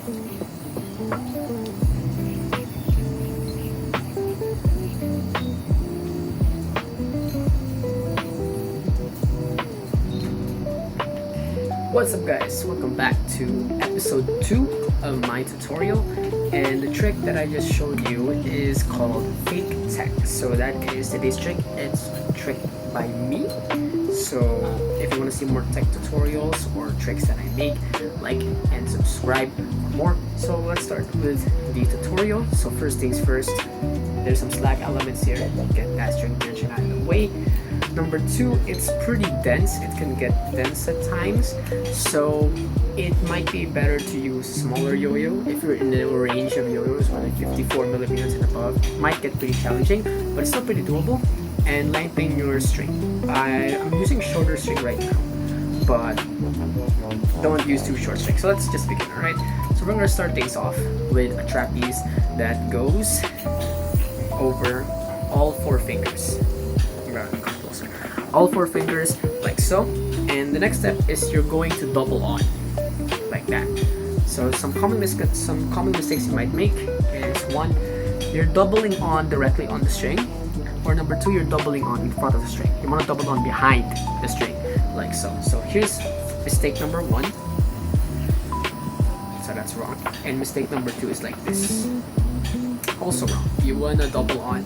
What's up guys, welcome back to episode 2 of my tutorial, and the trick that I just showed you is called fake tech. So that is today's trick. It's a trick by me. So if you want to see more tech tutorials or tricks that I make, like and subscribe for more. So let's start with the tutorial. So first things first, there's some slack elements here. Get that string tension out of the way. Number 2, it's pretty dense. It can get dense at times, so it might be better to use smaller yo-yo. If you're in the range of yo-yos, like 54 millimeters and above, it might get pretty challenging, but it's still pretty doable. And lengthen your string. I'm using shorter string right now, but don't use too short string. So let's just begin, alright? So we're going to start things off with a trapeze that goes over all 4 fingers. All 4 fingers like so, and the next step is you're going to double on like that. So some common mistakes you might make is 1, you're doubling on directly on the string, or number 2, you're doubling on in front of the string. You want to double on behind the string like so. So here's mistake number 1. So that's wrong. And mistake number 2 is like this, also wrong. You want to double on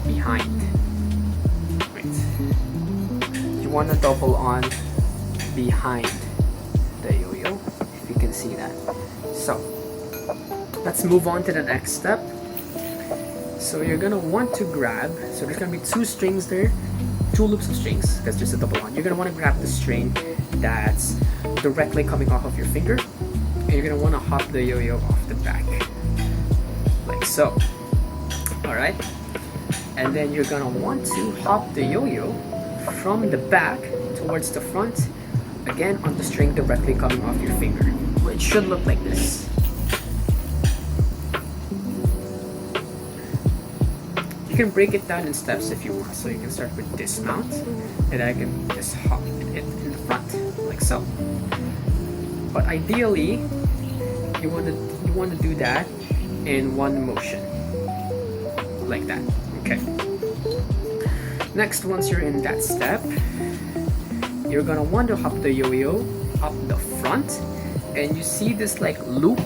behind. You want to double on behind the yo-yo, if you can see that. So let's move on to the next step. So you're gonna want to grab, so there's gonna be 2 strings there, 2 loops of strings, because there's a double on. You're gonna want to grab the string that's directly coming off of your finger, and you're gonna want to hop the yo-yo off the back like so. Alright, and then you're gonna want to hop the yo-yo from the back towards the front, again on the string directly coming off your finger, which should look like this. You can break it down in steps if you want, so you can start with dismount, and I can just hop it in the front like so. But ideally, you want to do that in one motion like that. Okay. Next, once you're in that step, you're gonna want to hop the yo-yo up the front, and you see this like loop,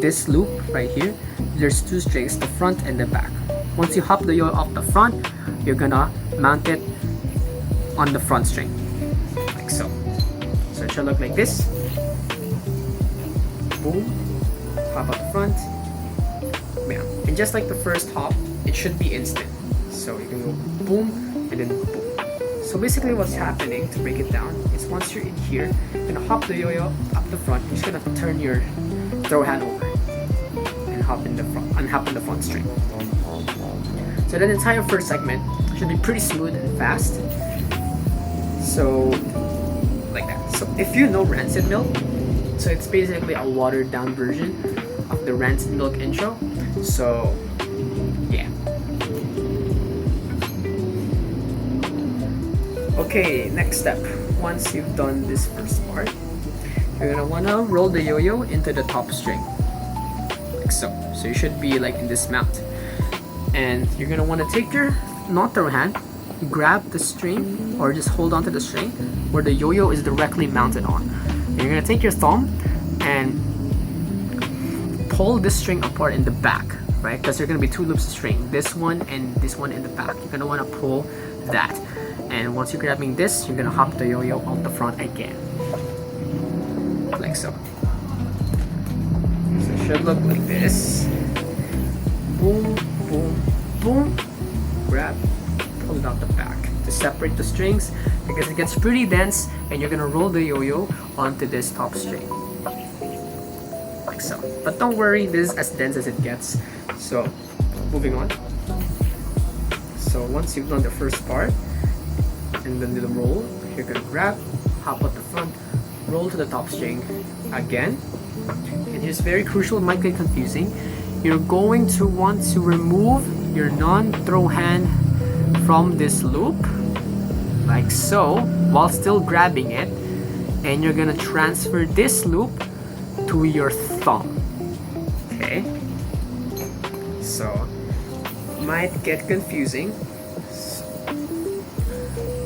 this loop right here. There's 2 strings, the front and the back. Once you hop the yo-yo up the front, you're gonna mount it on the front string like so. So it should look like this. Boom, hop up the front, bam. And just like the first hop, it should be instant. So you can go boom and then boom. So basically what's happening, to break it down, is once you're in here, you're gonna hop the yo-yo up the front. You're just gonna turn your throw hand over and hop in the front string. So that entire first segment should be pretty smooth and fast. So like that. So if you know rancid milk, so it's basically a watered down version of the rancid milk intro. So yeah. Okay, next step. Once you've done this first part, you're gonna wanna roll the yo-yo into the top string like so. So you should be like in this mount, and you're gonna wanna take your non-throw hand, grab the string, or just hold on to the string where the yo-yo is directly mounted on. And you're gonna take your thumb and pull this string apart in the back, right? Because there's gonna be 2 loops of string, this one and this one in the back. You're gonna wanna pull that. And once you're grabbing this, you're gonna hop the yo-yo on the front again, like so. So it should look like this. Boom, boom, boom. Grab, pull it out the back to separate the strings, because it gets pretty dense, and you're gonna roll the yo-yo onto this top string, like so. But don't worry, this is as dense as it gets. So moving on. So once you've done the first part, and then do the roll, you're gonna grab, hop at the front, roll to the top string again. And here's very crucial, it might get confusing. You're going to want to remove your non-throw hand from this loop like so, while still grabbing it, and you're gonna transfer this loop to your thumb. Okay, so might get confusing.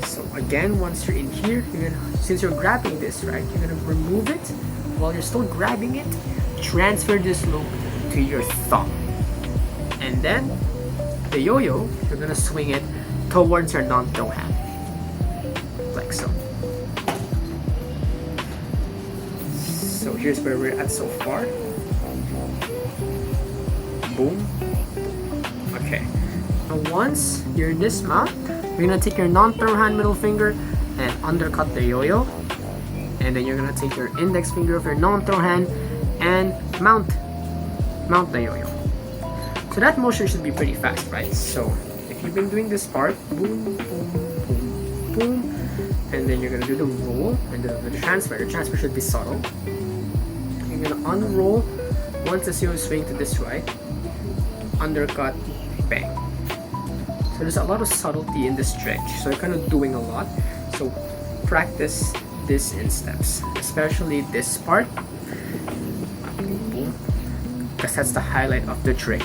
So again, once you're in here, since you're grabbing this, right, you're gonna remove it. While you're still grabbing it, transfer this loop to your thumb, and then the yo-yo, you're gonna swing it towards your non-throw hand, like so. So here's where we're at so far. Boom. Okay. And once you're in this mount, you're gonna take your non-throw hand middle finger and undercut the yo-yo, and then you're gonna take your index finger of your non-throw hand and mount the yo-yo. So that motion should be pretty fast, right? So if you've been doing this part, boom, boom, boom, boom, and then you're gonna do the roll and the transfer. The transfer should be subtle. You're gonna unroll once the yo swing to this right, undercut, bang. So there's a lot of subtlety in this trick, so you're kind of doing a lot. So practice this in steps, especially this part, because that's the highlight of the trick.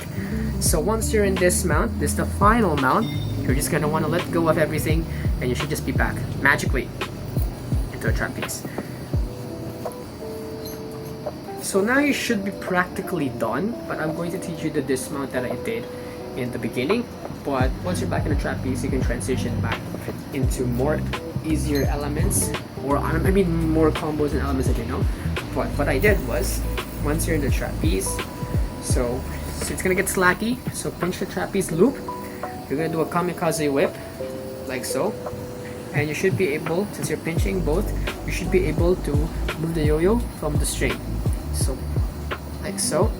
So once you're in this mount, this is the final mount, you're just gonna want to let go of everything, and you should just be back magically into a trapeze. So now you should be practically done, but I'm going to teach you the dismount that I did in the beginning. But once you're back in the trapeze, you can transition back into more easier elements, or maybe more combos and elements that you know. But what I did was, once you're in the trapeze, so it's gonna get slacky, so pinch the trapeze loop. You're gonna do a kamikaze whip, like so, and you should be able, since you're pinching both, you should be able to move the yo-yo from the string. So, like so,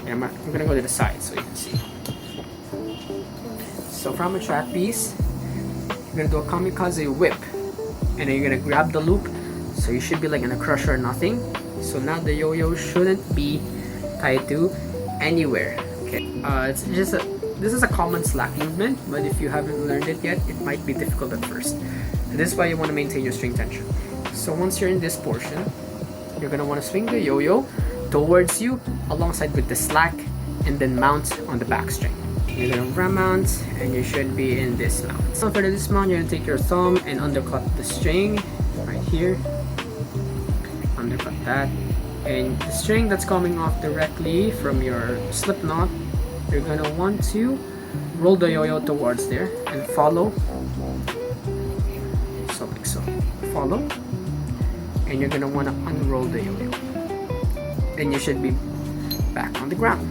and I'm gonna go to the side so you can see. So from a trapeze, you're gonna do a kamikaze whip, and then you're gonna grab the loop, so you should be like in a crusher or nothing. So now the yo-yo shouldn't be tied to anywhere. Okay, this is a common slack movement, but if you haven't learned it yet, it might be difficult at first. And this is why you want to maintain your string tension. So once you're in this portion, you're gonna want to swing the yo-yo towards you alongside with the slack, and then mount on the back string. You're gonna remount, and you should be in this mount. So for the dismount, you're gonna take your thumb and undercut the string right here. Undercut that, and the string that's coming off directly from your slip knot, you're gonna want to roll the yo-yo towards there and follow. So like so, follow, and you're gonna want to unroll the yo-yo. Then you should be back on the ground.